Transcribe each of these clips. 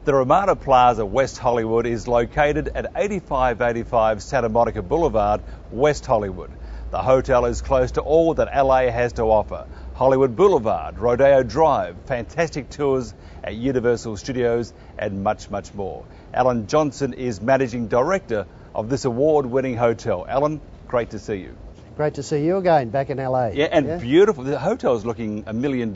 The Ramada Plaza, West Hollywood, is located at 8585 Santa Monica Boulevard, West Hollywood. The hotel is close to all that LA has to offer. Hollywood Boulevard, Rodeo Drive, fantastic tours at Universal Studios, and much, much more. Alan Johnson is Managing Director of this award-winning hotel. Alan, great to see you. Great to see you again back in LA. Yeah, and beautiful. The hotel's looking $1 million.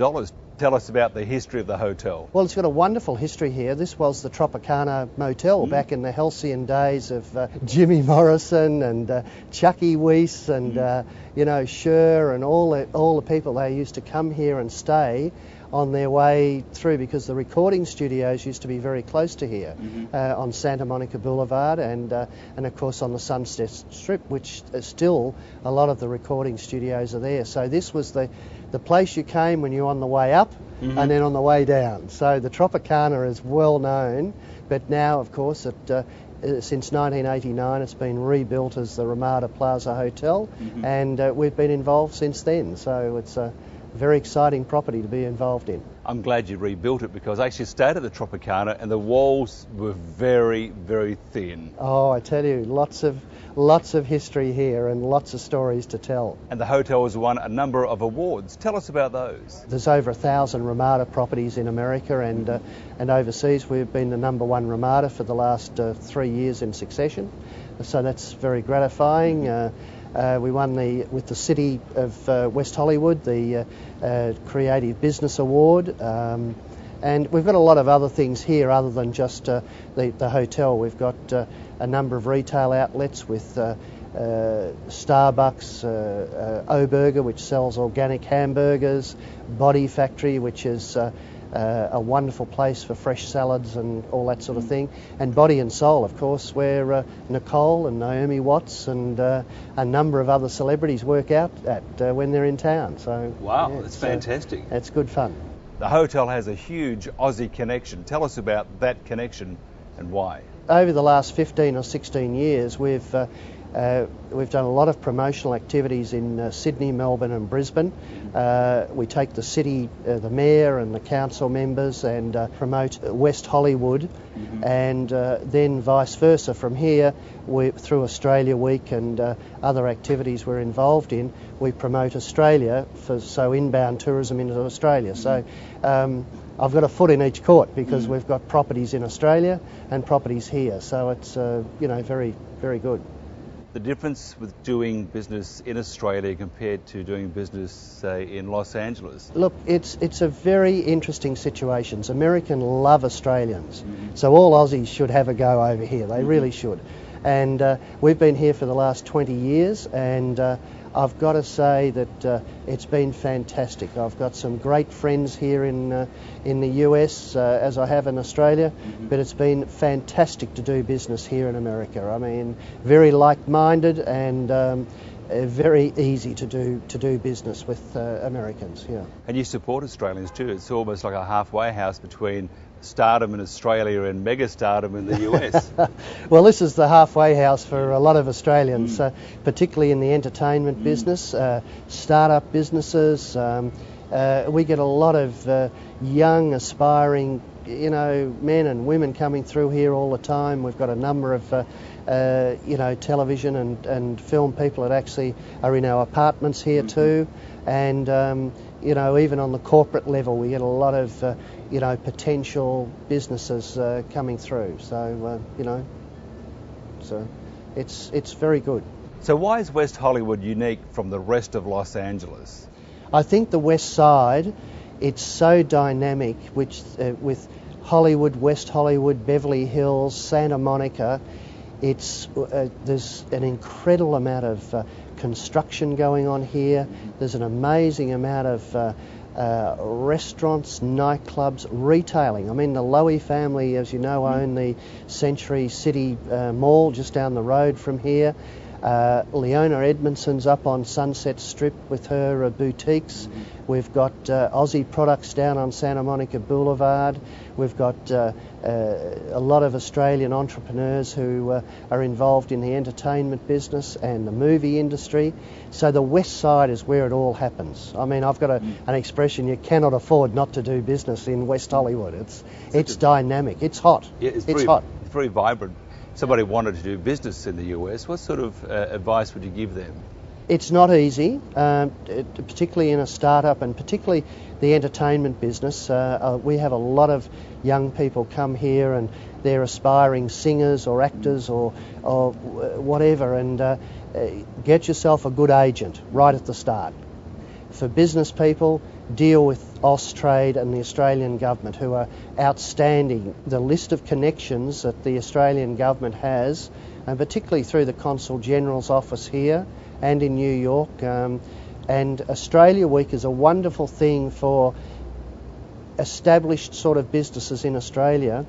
Tell us about the history of the hotel. Well, it's got a wonderful history here. This was the Tropicana Motel back in the halcyon days of Jimmy Morrison and Chucky Weiss and Scher and all the people. They used to come here and stay on their way through because the recording studios used to be very close to here on Santa Monica Boulevard and of course on the Sunset Strip, which is still a lot of the recording studios are there. So this was the place you came when you were on the way up and then on the way down. So the Tropicana is well known, but now of course since 1989 it's been rebuilt as the Ramada Plaza Hotel and we've been involved since then. So it's a very exciting property to be involved in. I'm glad you rebuilt it because I actually stayed at the Tropicana and the walls were very, very thin. Oh, I tell you, lots of history here and lots of stories to tell. And the hotel has won a number of awards. Tell us about those. There's over 1,000 Ramada properties in America and overseas. We've been the #1 Ramada for the last 3 years in succession. So that's very gratifying. We won with the City of West Hollywood the Creative Business Award, and we've got a lot of other things here other than just the hotel. We've got a number of retail outlets with Starbucks, O-Burger, which sells organic hamburgers, Body Factory, which is a wonderful place for fresh salads and all that sort of thing, and Body and Soul, of course, where Nicole and Naomi Watts and a number of other celebrities work out at when they're in town. So wow, yeah, that's fantastic. It's good fun. The hotel has a huge Aussie connection. Tell us about that connection and why. Over the last 15 or 16 years, we've done a lot of promotional activities in Sydney, Melbourne and Brisbane. We take the city, the mayor and the council members and promote West Hollywood and then vice versa. From here, through Australia Week and other activities we're involved in, we promote Australia, so inbound tourism into Australia. So I've got a foot in each court because we've got properties in Australia and properties here. So it's very, very good. The difference with doing business in Australia compared to doing business, say, in Los Angeles? Look, it's a very interesting situation. Americans love Australians, so all Aussies should have a go over here. They really should. And we've been here for the last 20 years, and I've got to say that it's been fantastic. I've got some great friends here in the US, as I have in Australia, but it's been fantastic to do business here in America. I mean, very like-minded and very easy to do business with Americans. Yeah. And you support Australians too. It's almost like a halfway house between stardom in Australia and mega stardom in the US. Well, this is the halfway house for a lot of Australians, particularly in the entertainment business, start-up businesses. We get a lot of young, aspiring, men and women coming through here all the time. We've got a number of television and film people that actually are in our apartments here too, and even on the corporate level, we get a lot of potential businesses coming through. So so it's very good. So why is West Hollywood unique from the rest of Los Angeles? I think the West Side, it's so dynamic, which with Hollywood, West Hollywood, Beverly Hills, Santa Monica. There's an incredible amount of construction going on here. There's an amazing amount of restaurants, nightclubs, retailing. I mean, the Lowy family, as you know, own the Century City Mall just down the road from here. Leona Edmondson's up on Sunset Strip with her boutiques. We've got Aussie products down on Santa Monica Boulevard. We've got a lot of Australian entrepreneurs who are involved in the entertainment business and the movie industry. So the west side is where it all happens. I mean, I've got an expression: you cannot afford not to do business in West Hollywood. It's dynamic. It's hot. Yeah, it's hot. It's very vibrant. Somebody wanted to do business in the US. What sort of advice would you give them? It's not easy, particularly in a startup, and particularly the entertainment business. We have a lot of young people come here and they're aspiring singers or actors or whatever, and get yourself a good agent right at the start. For business people, deal with Austrade and the Australian government, who are outstanding. The list of connections that the Australian government has, and particularly through the Consul General's office here and in New York, and Australia Week is a wonderful thing for established sort of businesses in Australia,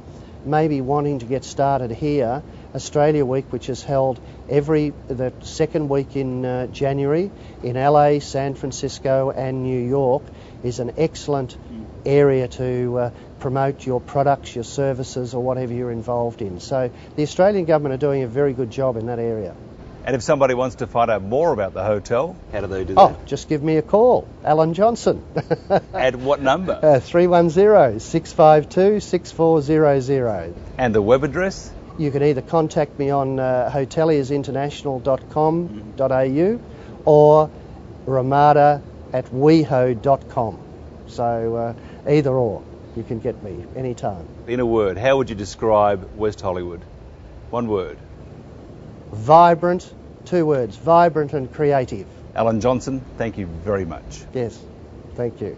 maybe wanting to get started here. Australia Week, which is held the second week in January in LA, San Francisco and New York, is an excellent area to promote your products, your services or whatever you're involved in. So the Australian government are doing a very good job in that area. And if somebody wants to find out more about the hotel, how do they do that? Oh, just give me a call, Alan Johnson. At what number? 310-652-6400. And the web address? You can either contact me on hoteliersinternational.com.au or ramada@weho.com. So either or, you can get me anytime. In a word, how would you describe West Hollywood? One word. Vibrant, 2 words, vibrant and creative. Alan Johnson, thank you very much. Yes, thank you.